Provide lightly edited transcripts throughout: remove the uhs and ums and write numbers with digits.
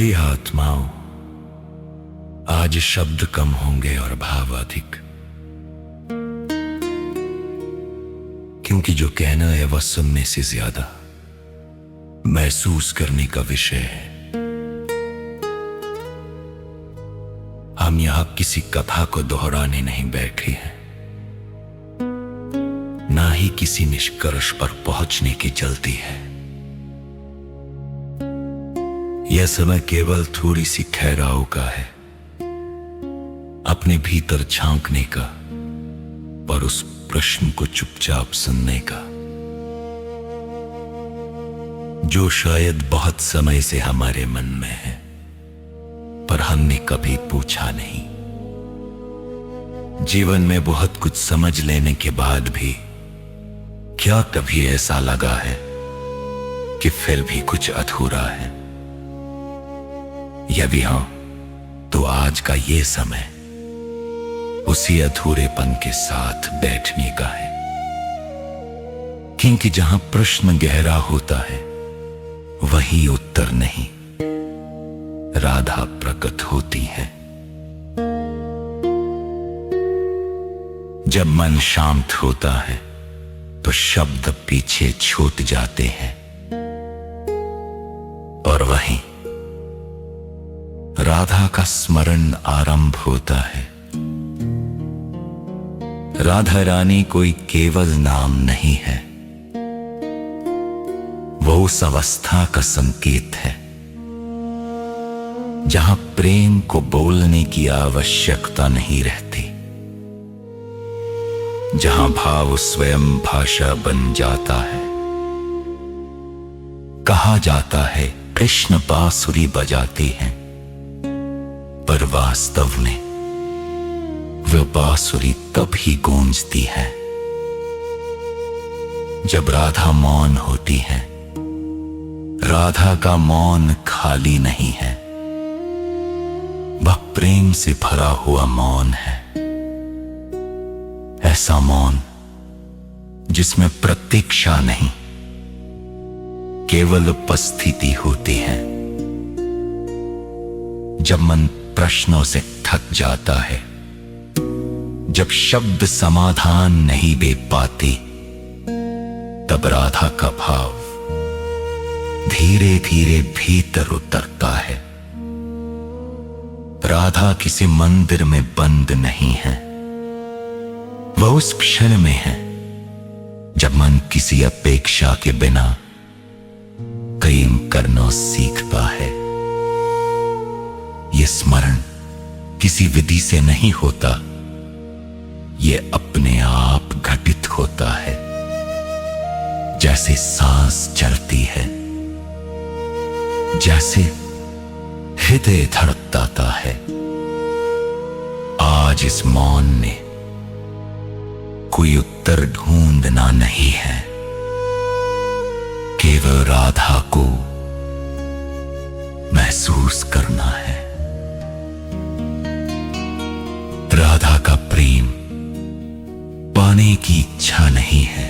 प्रिय आत्माओं, आज शब्द कम होंगे और भाव अधिक, क्योंकि जो कहना है वह सुनने से ज्यादा महसूस करने का विषय है। हम यहां किसी कथा को दोहराने नहीं बैठे हैं, ना ही किसी निष्कर्ष पर पहुंचने की चलती है। यह समय केवल थोड़ी सी ठहराव का है, अपने भीतर झांकने का, पर उस प्रश्न को चुपचाप सुनने का जो शायद बहुत समय से हमारे मन में है, पर हमने कभी पूछा नहीं। जीवन में बहुत कुछ समझ लेने के बाद भी क्या कभी ऐसा लगा है कि फिर भी कुछ अधूरा है? यदि हां, तो आज का ये समय उसी अधूरेपन के साथ बैठने का है, क्योंकि जहां प्रश्न गहरा होता है वही उत्तर नहीं, राधा प्रकट होती है। जब मन शांत होता है तो शब्द पीछे छूट जाते हैं, और वहीं राधा का स्मरण आरंभ होता है। राधा रानी कोई केवल नाम नहीं है, वो उस अवस्था का संकेत है जहां प्रेम को बोलने की आवश्यकता नहीं रहती, जहां भाव स्वयं भाषा बन जाता है। कहा जाता है कृष्ण बांसुरी बजाते हैं, पर वास्तव में वह बांसुरी तब ही गूंजती है जब राधा मौन होती है। राधा का मौन खाली नहीं है, वह प्रेम से भरा हुआ मौन है। ऐसा मौन जिसमें प्रतीक्षा नहीं, केवल उपस्थिति होती है। जब मन प्रश्नों से थक जाता है, जब शब्द समाधान नहीं दे पाते, तब राधा का भाव धीरे धीरे भीतर उतरता है। राधा किसी मंदिर में बंद नहीं है, वह उस क्षण में है जब मन किसी अपेक्षा के बिना प्रेम करना सीखता है। यह स्मरण किसी विधि से नहीं होता, यह अपने आप घटित होता है। जैसे सांस चलती है, जैसे हृदय धड़कता है। आज इस मौन ने कोई उत्तर ढूंढना नहीं है, केवल राधा को महसूस करना है। राधा का प्रेम पाने की इच्छा नहीं है,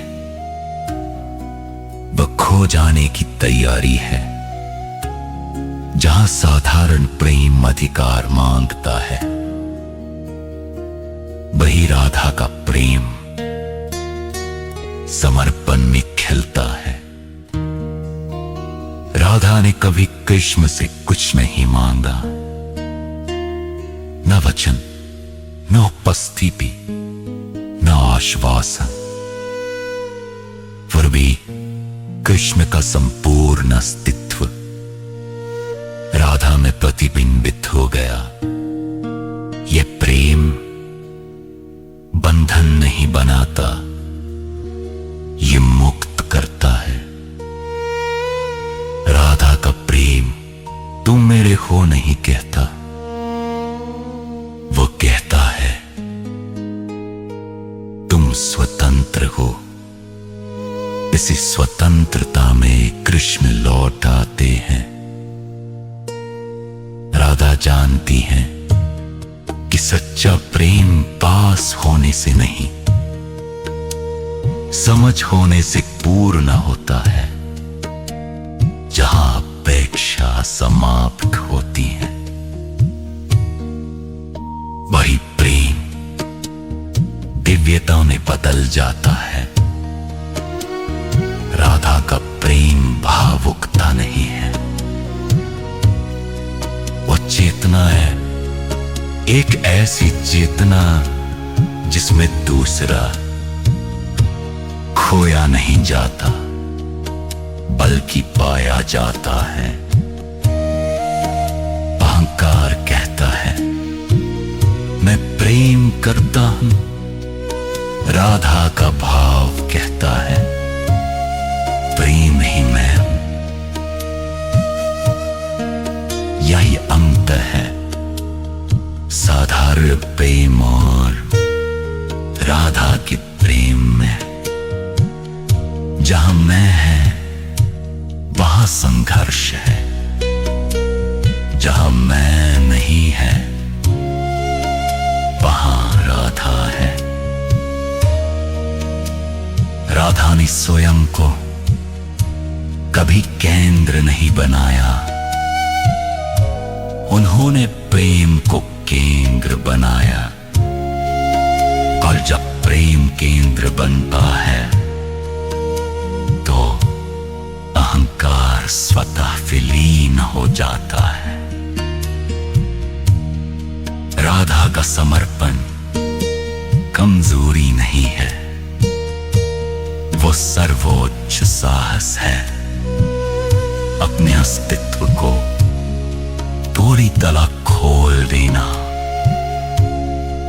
वह खो जाने की तैयारी है। जहां साधारण प्रेम अधिकार मांगता है, वही राधा का प्रेम समर्पण में खिलता है। राधा ने कभी कृष्ण से कुछ नहीं मांगा, न वचन, न उपस्थिति, न आश्वासन, फिर भी कृष्ण का संपूर्ण अस्तित्व राधा में प्रतिबिंबित हो गया। यह प्रेम बंधन नहीं बनाता, ये मुक्त करता है। राधा का प्रेम तुम मेरे हो नहीं कहता, वो कहता है तुम स्वतंत्र हो। इसी स्वतंत्रता में कृष्ण लौट आते हैं। राधा जानती है कि सच्चा प्रेम पास होने से नहीं, समझ होने से पूर्ण होता है। जहां अपेक्षा समाप्त होती जाता है। राधा का प्रेम भावुकता नहीं है, वो चेतना है, एक ऐसी चेतना जिसमें दूसरा खोया नहीं जाता बल्कि पाया जाता है। अहंकार कहता है मैं प्रेम करता हूं, राधा का भाव कहता है प्रेम ही मैं हूं। यही अंतर है साधारण प्रेम और राधा के प्रेम में। जहां मैं है वहां संघर्ष है, जहां मैं नहीं है वहां राधा है। राधा ने स्वयं को कभी केंद्र नहीं बनाया, उन्होंने प्रेम को केंद्र बनाया। और जब प्रेम केंद्र बनता है तो अहंकार स्वतः विलीन हो जाता है। राधा का समर्पण कमजोरी नहीं है, वो सर्वोच्च साहस है। अपने अस्तित्व को पूरी तरह खोल देना,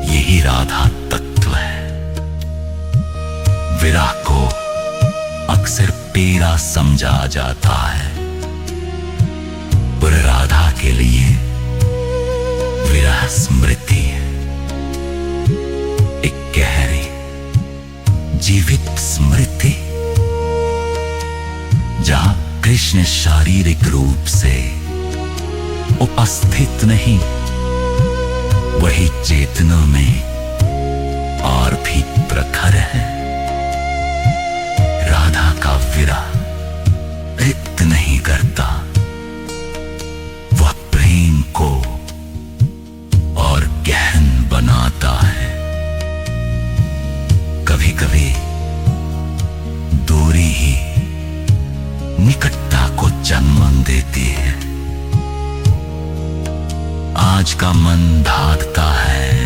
यही राधा तत्व है। विरह को अक्सर पेड़ा समझा जाता है, पर राधा के लिए विरह स्मृति है, एक गहरी जीवित स्मृति जहां कृष्ण शारीरिक रूप से उपस्थित नहीं, वही चेतना में और भी प्रखर है। राधा का विरह रिक्त नहीं करता, वह प्रेम को और गहन बनाता है। कभी कभी दूरी ही निकटता को जन्म देती है। आज का मन भागता है,